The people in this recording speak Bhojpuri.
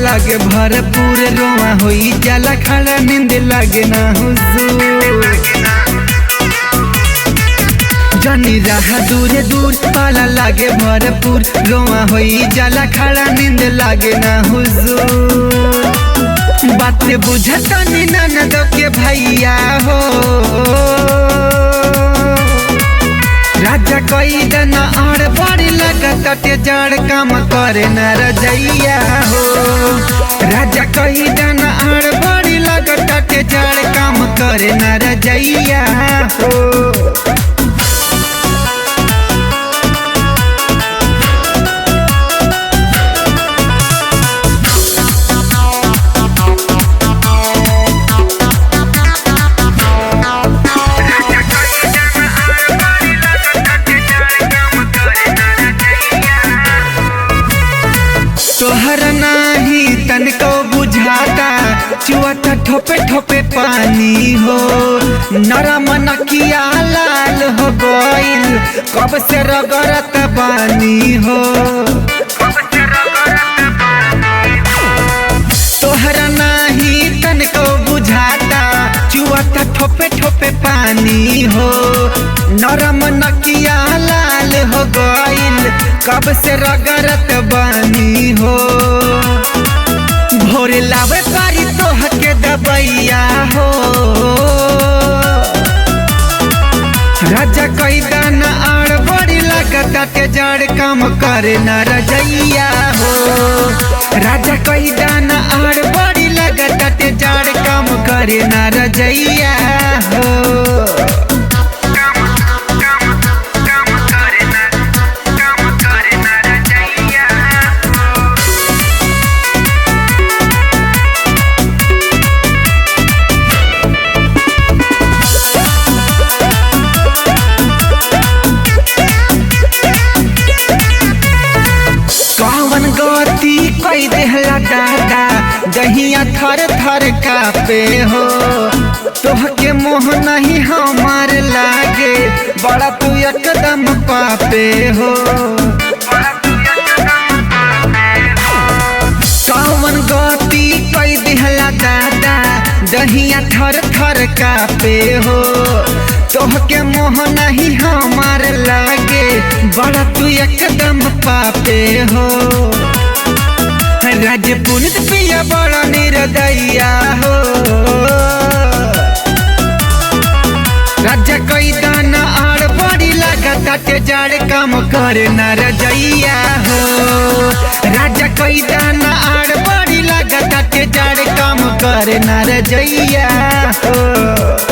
लागे भरपूर रोआ होई जाला खड़ा नींद लागे ना हुजूर जानी रहा दूर दूर पाला लागे भरपूर रोआ होई जाला खड़ा नींद लागे ना हुजूर बात बुझता नी ननद के भैया हो राजा कई दना आड़ बड़ी लगता ते जड़ काम करे न रजैया हो राजा कई दना आड़ बड़ी लगता ते जड़ काम करे न रजैया हो तोहर नाही तनको बुझाता चुआता ठोपे ठोपे पानी हो नरम नकिया लाल हो गइल कब से रगड़त बानी हो तोहर नाही तनको बुझाता चुआता ठोपे ठोपे पानी हो नरम नकिया लाल हो गइल कब से रगड़त बानी हो भोरे लावे पारी तोह के दबैया हो राजा कई दाना आड़ बड़ी लगता के जड़ काम करे न रजैया हो राजा कई दाना आड़ बड़ी लगता के जड़ काम करे न रजैया हो कौन गति कई देहला दादा दहिया थर थर कापे हो तोह के मोह नहीं हमार लागे बड़ा तू एकदम पापे हो कौन गति कई देहला दादा दहिया थर थर कापे हो तोह के मोह नहीं हमार लागे बड़ा तू एकदम पापे हो राज पुनित पिया बड़ा निर्दया हो राजा कई दाना आड़ बड़ी लगता के जड़ काम करे न रजैया हो राजा कई दाना आड़ बड़ी लगता के जड़ काम करे न रजैया हो।